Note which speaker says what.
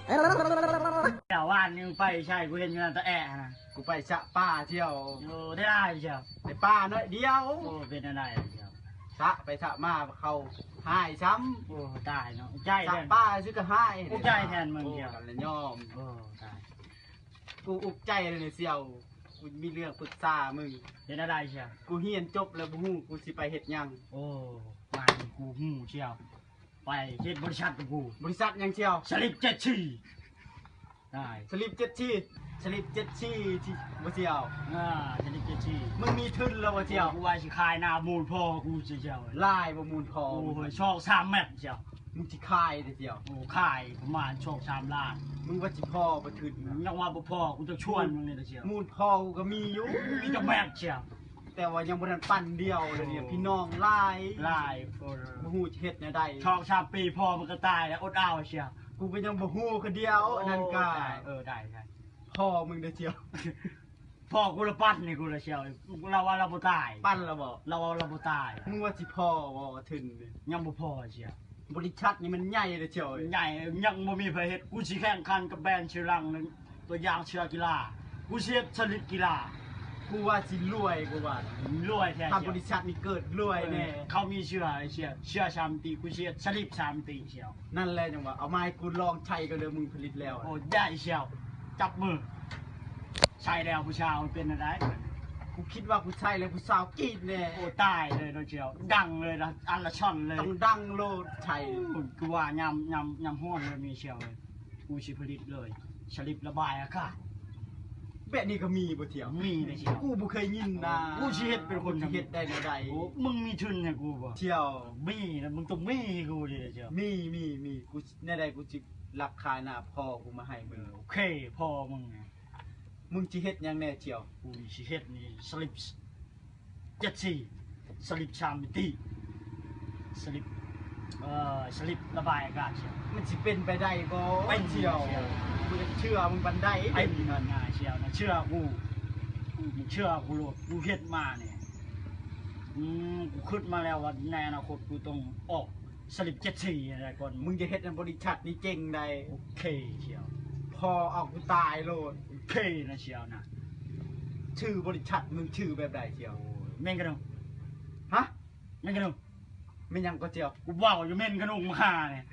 Speaker 1: เดี๋ยวว่านนึงไปใช่กูเห็นอยู่นั่นตะแอะนะ
Speaker 2: กูไปชะป้าเที่ยว
Speaker 1: โอ้ได้เชียว
Speaker 2: ไปป้าน้อยเดียว
Speaker 1: โอ้เป็นอะไรเชียว
Speaker 2: ชะไปชะมาเขาหายช้ำ
Speaker 1: โอ้ตายเนาะใจแท
Speaker 2: ชะ
Speaker 1: น
Speaker 2: ป้าซื้อก็หาย
Speaker 1: อุกใจแทนมึงเชียว
Speaker 2: กันเลยยอม
Speaker 1: โอ้ตาย
Speaker 2: กูอุกใจเลยเนี่ยเสี่ยวกูมีเรื่องปรึกษามึง
Speaker 1: เป็นอะไรเชียว
Speaker 2: กูเฮียนจบแล้วบ่ฮู้กูสิไปเฮ็ดหยัง
Speaker 1: โอ้มากูหูเชียวไปเฮ็ดบริษัทกับกู
Speaker 2: บริษัทหยังเชียว
Speaker 1: สลิป7 ชีได้
Speaker 2: สลิป7ชีสลิป7ชีที่บ่เชียว
Speaker 1: สลิป7 ชี
Speaker 2: มึงมีทุนแล้วบ่เชียว
Speaker 1: กูว่าสิขายหน้ามูลพ่อกูเชียว
Speaker 2: ลายบ่มูลพอ
Speaker 1: โอ้ยชอก3 เม็ดเชียว
Speaker 2: มึงสิขายได้เชียว
Speaker 1: โอ้ขายประมาณชอก3 ล้าน
Speaker 2: มึงว่าสิพ่อบ่ทุน
Speaker 1: ยังว่าบ่พอกูจะชวนมึงเลยเชียว
Speaker 2: มูลพ่อกูก็มีอยู่
Speaker 1: มีจะแม่เชียว
Speaker 2: แต่ว่ายังบ่ทันปั้นเดียวเลยเนี่ยพี่น้องหลาย
Speaker 1: ลาย
Speaker 2: บ่ฮู้จะเฮ็ดแนวใด
Speaker 1: ชอก3 ปีพ่อมันก็ตายแล้วอดเอาเชียว
Speaker 2: กูก็ยังบ่ฮู้คือเดียวนั่นก็
Speaker 1: ได้
Speaker 2: พ่อมึงได้เชียว
Speaker 1: พ่อกูละปั้นนี่กูละเชียวเราว่าเราบ่ตาย
Speaker 2: ปั้นแล้วบ่
Speaker 1: เราว่าเราบ่ตาย
Speaker 2: มึงว่าสิพ่อบ่ทุนนี่
Speaker 1: ยังบ่พอเชียว
Speaker 2: บริษัทนี่มันใหญ่เลยเชียว
Speaker 1: ใหญ่ยังบ่มีไผเฮ็ดกูสิแข่งขันกับแบรนด์ชื่อดังนึงตัวอย่างเชือกีฬากูสิเฮ็ดชนิดกีฬา
Speaker 2: กูว่าสิรวยกูว่าร
Speaker 1: วยแท้
Speaker 2: ถ้าบริษัทนี่เกิดรวยแน่
Speaker 1: เขามีเชื่อชามตีกูเชียร์สลิปชามตีเชียว
Speaker 2: นั่นแหละจังว่าเอาไม้กูลองใช้กันเลยมึงผลิตแล้ว
Speaker 1: โอ้ได้เชียวจับมือใช่แล้วผู้ชายมันเป็นอะไร
Speaker 2: กูคิดว่ากูใช้แล้วกูสาวกรีดแน่
Speaker 1: โอ้ตายเลยเชียวดังเลยนะอันละช่อนเลย
Speaker 2: ต้องดังโลดใช้
Speaker 1: กูว่ายำห้อนเลยมีเชียวเลยกูสิผลิตเลยสลิประบายอากาศ
Speaker 2: แบบนี้ก็มีบ่เที่ยว
Speaker 1: มีเลยเชียว
Speaker 2: กูบ่เคยยินนะ
Speaker 1: กูสิเฮ็ดเป็นคน
Speaker 2: กูสิเฮ็ดได้แนวใด
Speaker 1: โอ้มึงมีทุนให้กูบ่
Speaker 2: เที่ยว
Speaker 1: มีนะมึงต้องมีให้กูดิเชียว
Speaker 2: มีกูแน่ใดกูสิรับคายหน้าพ่อกูมาให้มึง
Speaker 1: โอเคพอมึง
Speaker 2: มึงสิเฮ็ดหยังแน่เที่ยว
Speaker 1: กูสิเฮ็ดนี่สลิป74สลิปชามตีสลิปสลิประบายอากาศเชียว
Speaker 2: มันสิเป็นไปได้บ่
Speaker 1: เป็น
Speaker 2: เที่ยว
Speaker 1: เที่ยว
Speaker 2: กูจะเชื่อมึงบันได
Speaker 1: ไอ้มีเงินง่ายเชียวนะเชื่อกูมึงเชื่อกูโลดกูเฮ็ดมาเนี่ยกูคิดมาแล้วว่าในอนาคตกูต้องออกสลิป74อะไรก่อน
Speaker 2: มึงจะเฮ็ดในบริษัทนี้เจ๋งได้
Speaker 1: โอเคเชียว
Speaker 2: พอเอากูตายโลด
Speaker 1: โอเคนะเชียวนะ
Speaker 2: ชื่อบริษัทมึงชื่อแบบใดเที่ยว
Speaker 1: เม่นกระนุง
Speaker 2: ฮะ
Speaker 1: เม่นกระนุง
Speaker 2: ไม่ยังก็เที่ยว
Speaker 1: กูว่าอยู่เม่นกระนุงมาเนี่ย